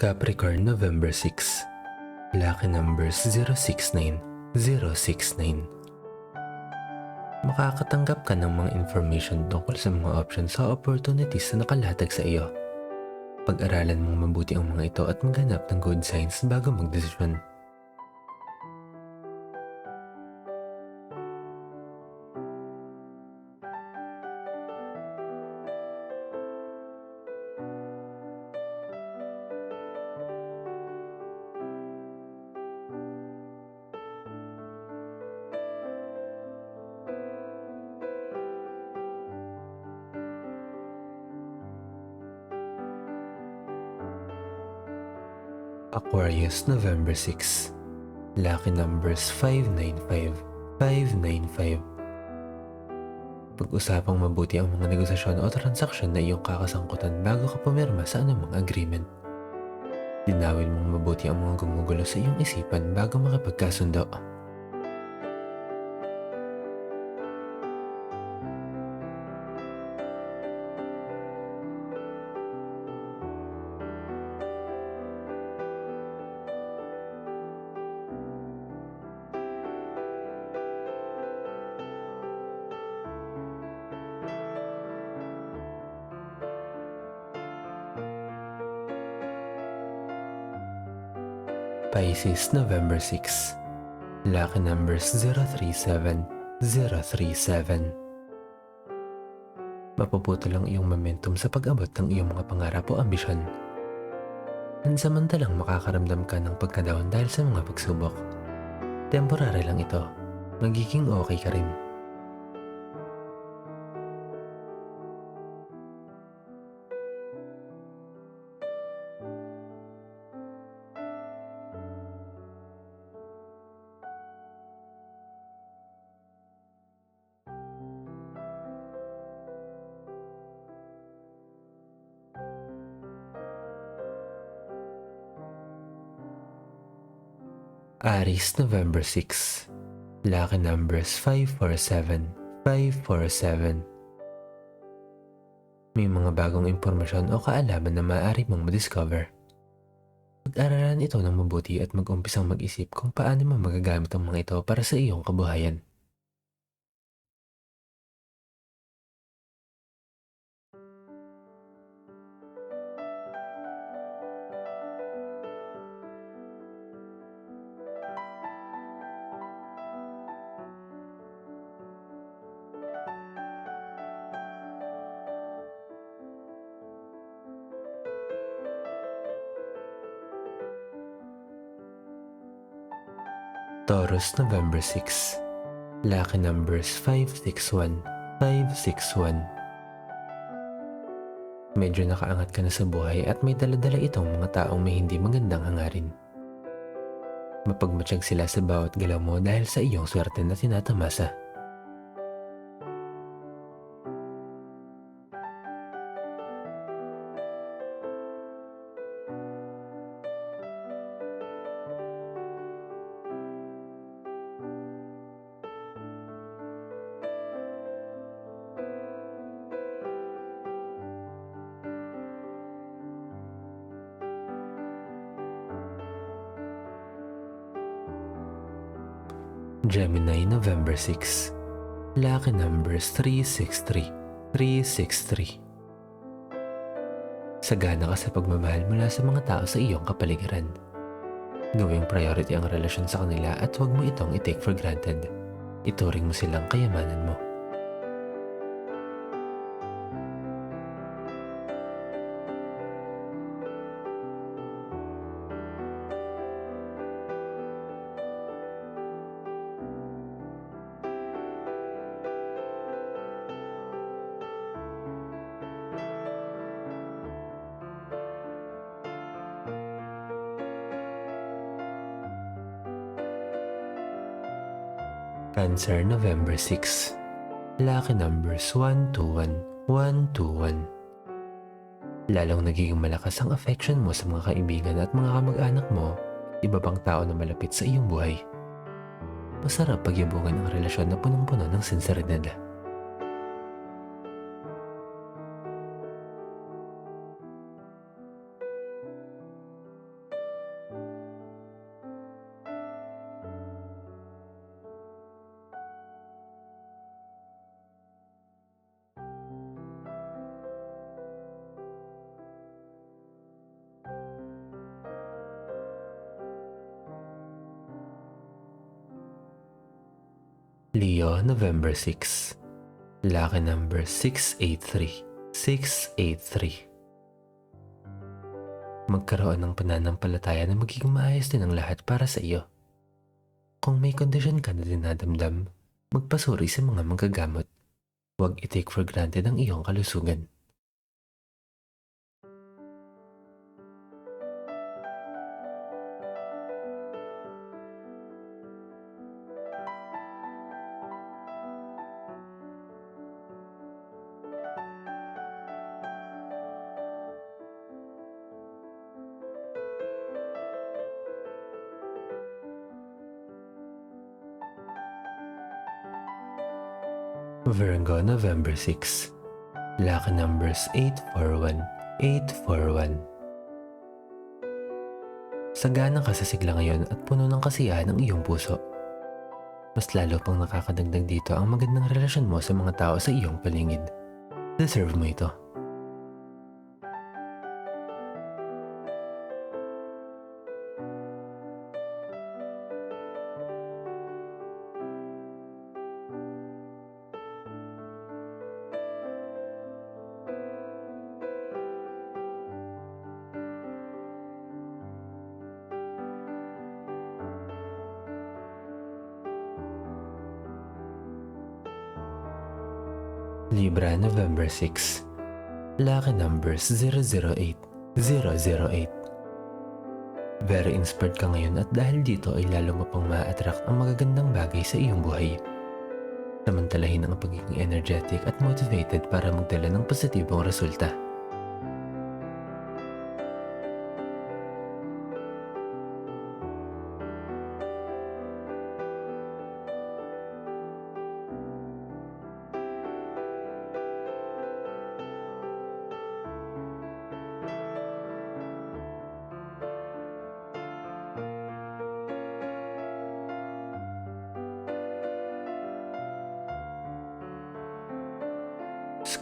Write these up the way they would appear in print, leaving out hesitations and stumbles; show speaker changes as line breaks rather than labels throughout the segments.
Capricorn, November 6. Lucky numbers 069, 069. Makakatanggap ka ng mga information tungkol sa mga options o opportunities na nakalatag sa iyo. Pag-aralan mong mabuti ang mga ito at maghanap ng good signs bago magdesisyon. Aquarius, November 6. Lucky numbers 595, 595. Pag-usapang mabuti ang mga negosasyon o transaksyon na iyong kakasangkutan bago ka pumirma sa anumang agreement. Linawin mong mabuti ang mga gumugulo sa iyong isipan bago makipagkasundo. Pisces, November 6. Lucky numbers 037, 037. Mapuputol ang iyong momentum sa pag-abot ng iyong mga pangarap o ambisyon. Pansamantalang makakaramdam ka ng pagkadaon dahil sa mga pagsubok. Temporary lang ito. Magiging okay ka rin. Aries, November 6. Lucky numbers 547, 547. May mga bagong impormasyon o kaalaman na maaari mong madiscover. Pag-aralan ito ng mabuti at mag-umpisang mag-isip kung paano mo magagamit ang mga ito para sa iyong kabuhayan. Taurus, November 6. Lucky numbers 561, 561. Medyo nakaangat ka na sa buhay at may dala-dala itong mga taong may hindi magandang hangarin. Mapagmatsyag sila sa bawat galaw mo dahil sa iyong swerte na tinatamasa. Gemini, November 6. Lucky numbers 363, 363. Sagana ka sa pagmamahal mula sa mga tao sa iyong kapaligiran. Gawing priority ang relasyon sa kanila at huwag mo itong i-take for granted. Ituring mo silang kayamanan mo. Cancer, November 6. Lucky numbers 121, 121. Lalong nagiging malakas ang affection mo sa mga kaibigan at mga kamag-anak mo, iba pang tao na malapit sa iyong buhay. Masarap pagyabungan ang relasyon na punong-puno ng sinseridad. Leo, November 6. Lucky number 683. 683. Magkaroon ng pananampalataya na magiging maayos din ang lahat para sa iyo. Kung may kondisyon ka na dinadamdam, magpasuri sa mga manggagamot. Huwag i-take for granted ang iyong kalusugan. Virgo, November 6. Lucky numbers 841. 841. Sagana ka sa sigla ngayon at puno ng kasiyahan ang iyong puso. Mas lalo pang nakakadagdag dito ang magandang relasyon mo sa mga tao sa iyong paligid. Deserve mo ito. Libra, November 6. Lucky numbers 008. 008. Very inspired ka ngayon at dahil dito ay lalo mo pang ma-attract ang magagandang bagay sa iyong buhay. Samantalahin ang pagiging energetic at motivated para magdala ng positibong resulta.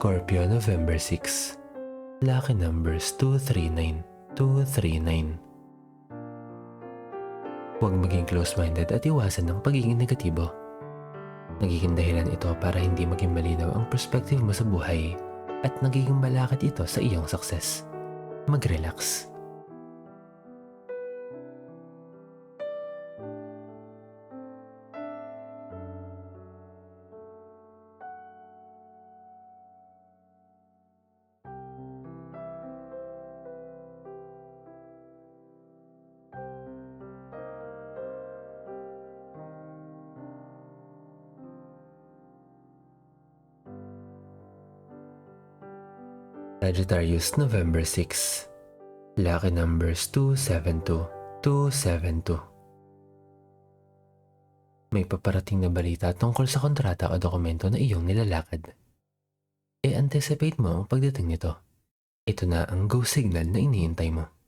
Scorpio, November 6. Lucky numbers 239. 239. Huwag maging close-minded at iwasan ng pagiging negatibo. Nagiging dahilan ito para hindi maging malinaw ang perspective mo sa buhay at nagiging balakid ito sa iyong success. Mag-relax. Sagittarius, November 6. Lucky numbers 272. 272. May paparating na balita tungkol sa kontrata o dokumento na iyong nilalakad. E-anticipate mo ang pagdating nito. Ito na ang go signal na iniintay mo.